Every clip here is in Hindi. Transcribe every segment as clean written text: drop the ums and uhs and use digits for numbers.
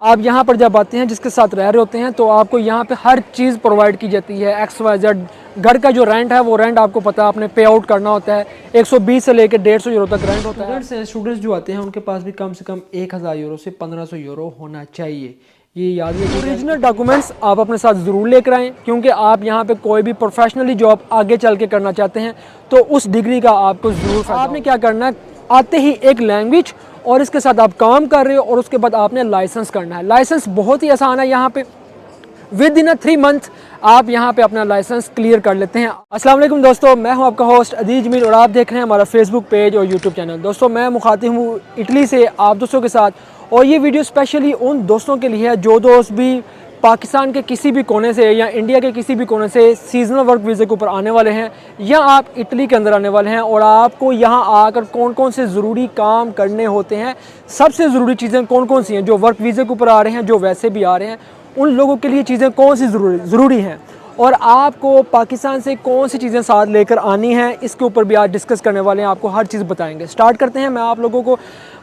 आप यहाँ पर जब आते हैं जिसके साथ रह रहे होते हैं तो आपको यहाँ पे हर चीज़ प्रोवाइड की जाती है। XYZ घर का जो रेंट है वो रेंट आपको पता है, आपने पे आउट करना होता है। 120 से लेकर 150 यूरो तक रेंट होता है। स्टूडेंट्स जो आते हैं उनके पास भी कम से कम 1000 यूरो से 1500 यूरो होना चाहिए, ये याद रखिए। ओरिजिनल डॉक्यूमेंट्स आप अपने साथ ज़रूर लेकर आएँ, क्योंकि आप यहाँ पे कोई भी प्रोफेशनली जॉब आगे चल के करना चाहते हैं तो उस डिग्री का आपको ज़रूर आपने क्या करना है, आते ही एक लैंग्वेज और इसके साथ आप काम कर रहे हो और उसके बाद आपने लाइसेंस करना है। लाइसेंस बहुत ही आसान है, यहाँ पे विद इन 3 मंथ आप यहाँ पे अपना लाइसेंस क्लियर कर लेते हैं। अस्सलाम वालेकुम दोस्तों, मैं हूँ आपका होस्ट अदीज मीर और आप देख रहे हैं हमारा फेसबुक पेज और यूट्यूब चैनल। दोस्तों मैं मुखातिब हूँ इटली से आप दोस्तों के साथ, और ये वीडियो स्पेशली उन दोस्तों के लिए है जो दोस्त भी पाकिस्तान के किसी भी कोने से या इंडिया के किसी भी कोने से सीजनल वर्क वीज़े के ऊपर आने वाले हैं या आप इटली के अंदर आने वाले हैं और आपको यहाँ आकर कौन कौन से ज़रूरी काम करने होते हैं, सबसे ज़रूरी चीज़ें कौन कौन सी हैं जो वर्क वीज़े के ऊपर आ रहे हैं, जो वैसे भी आ रहे हैं, उन लोगों के लिए चीज़ें कौन सी ज़रूरी हैं और आपको पाकिस्तान से कौन सी चीज़ें साथ लेकर आनी हैं, इसके ऊपर भी आज डिस्कस करने वाले हैं। आपको हर चीज़ बताएंगे। स्टार्ट करते हैं। मैं आप लोगों को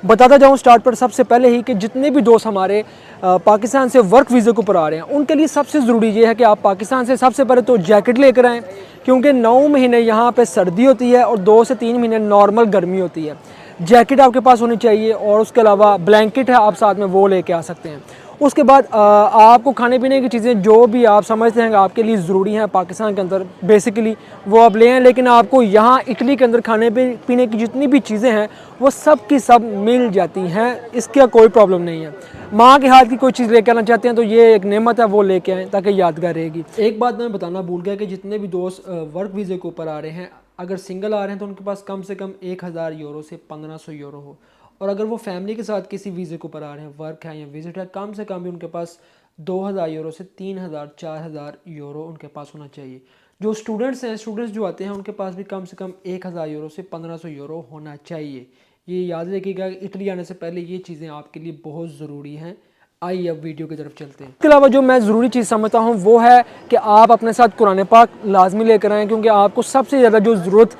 बताता जाऊं स्टार्ट पर सबसे पहले ही कि जितने भी दोस्त हमारे पाकिस्तान से वर्क वीज़े के ऊपर आ रहे हैं उनके लिए सबसे ज़रूरी ये है कि आप पाकिस्तान से सबसे पहले तो जैकेट लेकर आएँ, क्योंकि 9 महीने यहाँ पर सर्दी होती है और 2 से 3 महीने नॉर्मल गर्मी होती है। जैकेट आपके पास होनी चाहिए और उसके अलावा ब्लैंकेट है आप साथ में वो लेके आ सकते हैं। उसके बाद आपको खाने पीने की चीज़ें जो भी आप समझते हैं आपके लिए ज़रूरी हैं पाकिस्तान के अंदर बेसिकली वो आप ले आएँ, लेकिन आपको यहाँ इटली के अंदर खाने पीने की जितनी भी चीज़ें हैं वो सब की सब मिल जाती हैं, इसका कोई प्रॉब्लम नहीं है। माँ के हाथ की कोई चीज़ लेके आना चाहते हैं तो ये एक नेमत है, वो लेके आएँ ताकि यादगार रहेगी। एक बात मैं बताना भूल गया कि जितने भी दोस्त वर्क वीज़े के ऊपर आ रहे हैं, अगर सिंगल आ रहे हैं तो उनके पास कम से कम 1000 यूरो से 1500 यूरो हो, और अगर वो फैमिली के साथ किसी वीज़े के ऊपर आ रहे हैं, वर्क है या विजिट है, कम से कम भी उनके पास 2000 यूरो से 3000 4000 यूरो उनके पास होना चाहिए। जो स्टूडेंट्स हैं, स्टूडेंट्स जो आते हैं उनके पास भी कम से कम 1000 यूरो से 1500 यूरो होना चाहिए। ये याद रखिएगा, इटली आने से पहले ये चीज़ें आपके लिए बहुत ज़रूरी हैं। आइए अब वीडियो की तरफ चलते हैं। इसके अलावा जो मैं ज़रूरी चीज़ समझता हूँ वो है कि आप अपने साथ कुरान पाक लाजमी लेकर आएँ, क्योंकि आपको सबसे ज़्यादा जो ज़रूरत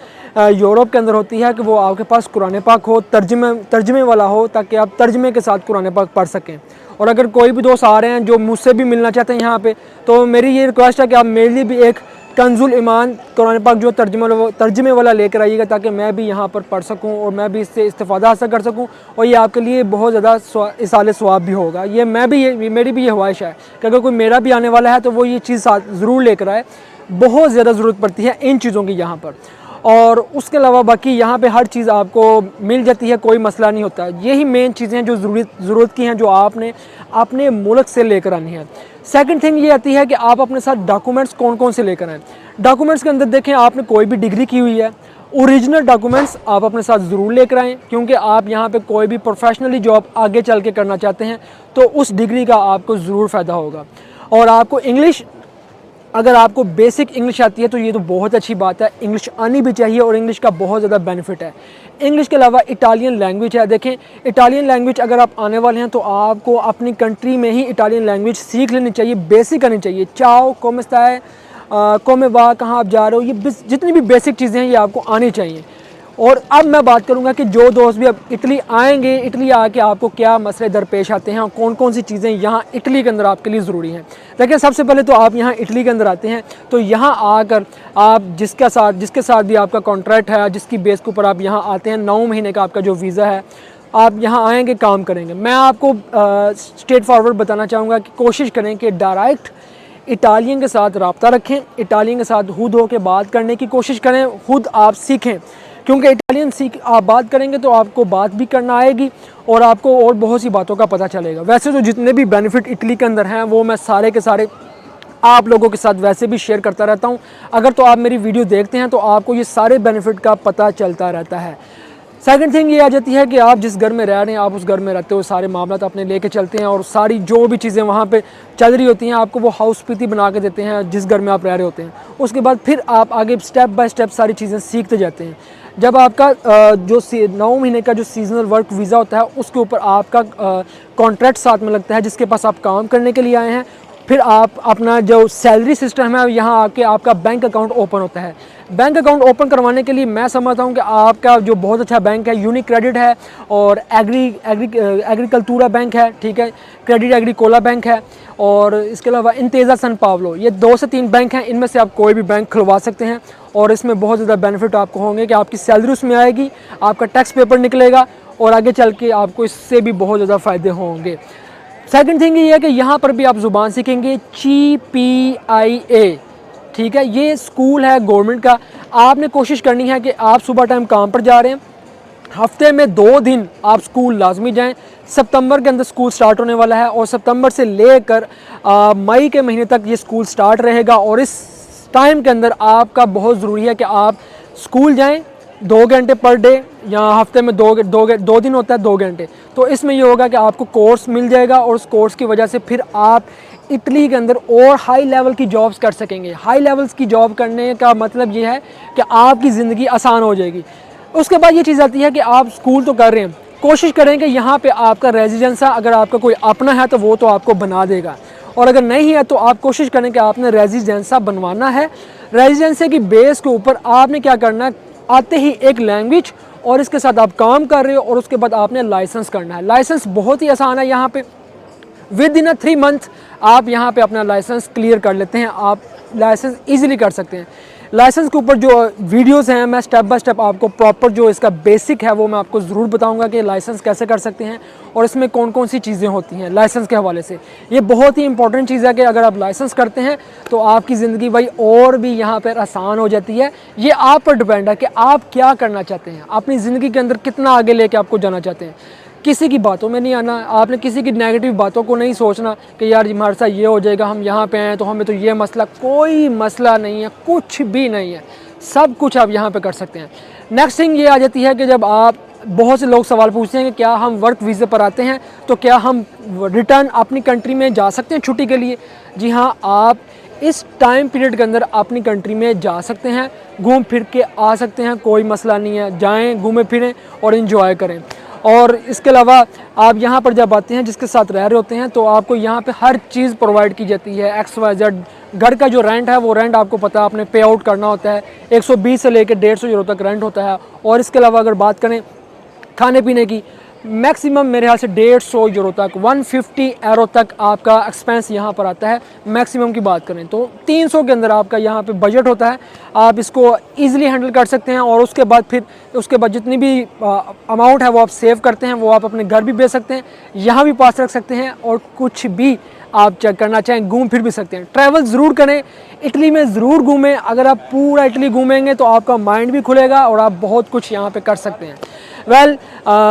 यूरोप के अंदर होती है कि वो आपके पास कुरान पाक हो, तर्जमे वाला हो, ताकि आप तर्जमे के साथ कुरान पाक पढ़ सकें। और अगर कोई भी दोस्त आ रहे हैं जो मुझसे भी मिलना चाहते हैं यहाँ पे, तो मेरी ये रिक्वेस्ट है कि आप मेरे लिए भी एक कंजुल ईमान कुरान पाक जो तर्जमे वाला लेकर आइएगा, ताकि मैं भी यहाँ पर पढ़ सकूँ और मैं भी इससे इस्तेफ़ादा हासिल कर सकूँ, और ये आपके लिए बहुत ज़्यादा इसाले सवाब भी होगा। ये मेरी भी ये ख्वाहिश है कि अगर कोई मेरा भी आने वाला है तो वो ये चीज़ साथ ज़रूर लेकर आए। बहुत ज़्यादा ज़रूरत पड़ती है इन चीज़ों की यहाँ पर, और उसके अलावा बाकी यहाँ पे हर चीज़ आपको मिल जाती है, कोई मसला नहीं होता। यही मेन चीज़ें हैं जो ज़रूरत की हैं, जो आपने अपने मुल्क से लेकर आनी है। सेकंड थिंग ये आती है कि आप अपने साथ डॉक्यूमेंट्स कौन कौन से लेकर आएँ। डॉक्यूमेंट्स के अंदर देखें, आपने कोई भी डिग्री की हुई है, ओरिजिनल डॉक्यूमेंट्स आप अपने साथ ज़रूर लेकर आएँ, क्योंकि आप यहाँ पे कोई भी प्रोफेशनली जॉब आगे चल के करना चाहते हैं तो उस डिग्री का आपको ज़रूर फ़ायदा होगा। और आपको इंग्लिश, अगर आपको बेसिक इंग्लिश आती है तो ये तो बहुत अच्छी बात है, इंग्लिश आनी भी चाहिए और इंग्लिश का बहुत ज़्यादा बेनिफिट है। इंग्लिश के अलावा इटालियन लैंग्वेज है। देखें, इटालियन लैंग्वेज अगर आप आने वाले हैं तो आपको अपनी कंट्री में ही इटालियन लैंग्वेज सीख लेनी चाहिए, बेसिक आनी चाहिए। चाओ, कोम स्ताए, कोमे वा, कहाँ आप जा रहे हो, ये जितनी भी बेसिक चीज़ें हैं ये आपको आनी चाहिए। और अब मैं बात करूंगा कि जो दोस्त भी अब इटली आएंगे, इटली आके आपको क्या मसले दरपेश आते हैं और कौन कौन सी चीज़ें यहाँ इटली के अंदर आपके लिए ज़रूरी हैं। देखिए, सबसे पहले तो आप यहाँ इटली के अंदर आते हैं तो यहाँ आकर आप जिसके साथ भी आपका कॉन्ट्रैक्ट है, जिसकी बेस के ऊपर आप यहाँ आते हैं, 9 महीने का आपका जो वीज़ा है, आप यहाँ आएँगे, काम करेंगे। मैं आपको स्ट्रेट फॉरवर्ड बताना चाहूँगा कि कोशिश करें कि डायरेक्ट इटालियन के साथ रब्ता रखें, इटालियन के साथ खुद होकर बात करने की कोशिश करें, खुद आप सीखें, क्योंकि इटालियन आप बात करेंगे तो आपको बात भी करना आएगी और आपको और बहुत सी बातों का पता चलेगा। वैसे तो जितने भी बेनिफिट इटली के अंदर हैं वो मैं सारे के सारे आप लोगों के साथ वैसे भी शेयर करता रहता हूं। अगर तो आप मेरी वीडियो देखते हैं तो आपको ये सारे बेनिफिट का पता चलता रहता है। सेकंड थिंग ये आ जाती है कि आप जिस घर में रह रहे हैं, आप उस घर में रहते हो, सारे मामला अपने लेके चलते हैं और सारी जो भी चीज़ें वहाँ पे चल रही होती हैं आपको वो हाउस पीती बना के देते हैं जिस घर में आप रह रहे होते हैं। उसके बाद फिर आप आगे स्टेप बाय स्टेप सारी चीज़ें सीखते जाते हैं। जब आपका जो 9 महीने का जो सीजनल वर्क वीज़ा होता है उसके ऊपर आपका कॉन्ट्रैक्ट साथ में लगता है, जिसके पास आप काम करने के लिए आए हैं, फिर आप अपना जो सैलरी सिस्टम है यहाँ आके आपका बैंक अकाउंट ओपन होता है। बैंक अकाउंट ओपन करवाने के लिए मैं समझता हूँ कि आपका जो बहुत अच्छा बैंक है यूनिक्रेडिट है और एग्रीकल्तूरा बैंक है, ठीक है, क्रेडिट एग्रीकोला बैंक है और इसके अलावा इंतेज़ा सन पावलो, ये 2 से 3 बैंक हैं। इनमें से आप कोई भी बैंक खुलवा सकते हैं और इसमें बहुत ज़्यादा बेनिफिट आपको होंगे कि आपकी सैलरी उसमें आएगी, आपका टैक्स पेपर निकलेगा और आगे चल के आपको इससे भी बहुत ज़्यादा फ़ायदे होंगे। सेकंड थिंग ये है कि यहाँ पर भी आप ज़ुबान सीखेंगे GPIA, ठीक है, ये स्कूल है गवर्नमेंट का। आपने कोशिश करनी है कि आप सुबह टाइम काम पर जा रहे हैं, हफ्ते में 2 दिन आप स्कूल लाजमी जाएं। सितंबर के अंदर स्कूल स्टार्ट होने वाला है और सितंबर से लेकर मई के महीने तक ये स्कूल स्टार्ट रहेगा और इस टाइम के अंदर आपका बहुत ज़रूरी है कि आप स्कूल जाएं 2 घंटे पर डे, या हफ्ते में 2 दिन होता है 2 घंटे। तो इसमें ये होगा कि आपको कोर्स मिल जाएगा और उस कोर्स की वजह से फिर आप इटली के अंदर और हाई लेवल की जॉब्स कर सकेंगे। हाई लेवल्स की जॉब करने का मतलब ये है कि आपकी ज़िंदगी आसान हो जाएगी। उसके बाद ये चीज़ आती है कि आप स्कूल तो कर रहे हैं, कोशिश करें कि यहाँ पे आपका रेजिडेंस है, अगर आपका कोई अपना है तो वो तो आपको बना देगा, और अगर नहीं है तो आप कोशिश करें कि आपने रेजिडेंसा बनवाना है। रेजिडेंसी की बेस के ऊपर आपने क्या करना है, आते ही एक लैंग्वेज और इसके साथ आप काम कर रहे हो और उसके बाद आपने लाइसेंस करना है। लाइसेंस बहुत ही आसान है, यहाँ पे विद इन 3 मंथ आप यहाँ पे अपना लाइसेंस क्लियर कर लेते हैं, आप लाइसेंस इजीली कर सकते हैं। लाइसेंस के ऊपर जो वीडियोस हैं मैं स्टेप बाय स्टेप आपको प्रॉपर जो इसका बेसिक है वो मैं आपको ज़रूर बताऊंगा कि लाइसेंस कैसे कर सकते हैं और इसमें कौन कौन सी चीज़ें होती हैं लाइसेंस के हवाले से। ये बहुत ही इंपॉर्टेंट चीज़ है कि अगर आप लाइसेंस करते हैं तो आपकी ज़िंदगी भाई और भी यहाँ पर आसान हो जाती है। ये आप पर डिपेंड है कि आप क्या करना चाहते हैं, अपनी ज़िंदगी के अंदर कितना आगे लेके आपको जाना चाहते हैं। किसी की बातों में नहीं आना, आपने किसी की नेगेटिव बातों को नहीं सोचना कि यार हमारे साथ ये हो जाएगा, हम यहाँ पे आए तो हमें तो ये मसला, कोई मसला नहीं है, कुछ भी नहीं है, सब कुछ आप यहाँ पे कर सकते हैं। नेक्स्ट थिंग ये आ जाती है कि जब आप, बहुत से लोग सवाल पूछते हैं कि क्या हम वर्क वीज़े पर आते हैं तो क्या हम रिटर्न अपनी कंट्री में जा सकते हैं छुट्टी के लिए। जी हाँ, आप इस टाइम पीरियड के अंदर अपनी कंट्री में जा सकते हैं, घूम फिर के आ सकते हैं, कोई मसला नहीं है, जाएँ घूमें फिरें और इन्जॉय करें। और इसके अलावा आप यहाँ पर जब आते हैं, जिसके साथ रह रहे होते हैं, तो आपको यहाँ पे हर चीज़ प्रोवाइड की जाती है, XYZ। घर का जो रेंट है वो रेंट आपको पता है, आपने पे आउट करना होता है, 120 से लेकर 150 यूरो तक रेंट होता है। और इसके अलावा अगर बात करें खाने पीने की, मैक्सिमम मेरे ख्याल से 150 यूरो तक, 150 यूरो तक आपका एक्सपेंस यहाँ पर आता है। मैक्सिमम की बात करें तो 300 के अंदर आपका यहाँ पे बजट होता है, आप इसको इजीली हैंडल कर सकते हैं। और उसके बाद जितनी भी अमाउंट है वो आप सेव करते हैं, वो आप अपने घर भी भेज सकते हैं, यहाँ भी पास रख सकते हैं, और कुछ भी आप चेक करना चाहें घूम फिर भी सकते हैं। ट्रैवल ज़रूर करें, इटली में ज़रूर घूमें। अगर आप पूरा इटली घूमेंगे तो आपका माइंड भी खुलेगा और आप बहुत कुछ यहाँ पे कर सकते हैं।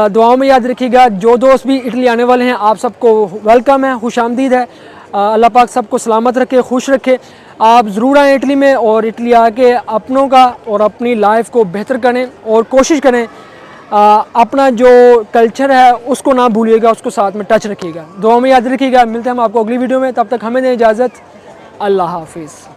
दुआओं में याद रखिएगा। जो दोस्त भी इटली आने वाले हैं आप सबको वेलकम है, खुशामदीद है। अल्लाह पाक सबको सलामत रखे, खुश रखे। आप ज़रूर आएँ इटली में और इटली आके अपनों का और अपनी लाइफ को बेहतर करें और कोशिश करें अपना जो कल्चर है उसको ना भूलिएगा, उसको साथ में टच रखिएगा। दुआ में याद रखिएगा। मिलते हैं हम आपको अगली वीडियो में, तब तक हमें दें इजाज़त। अल्लाह हाफिज़।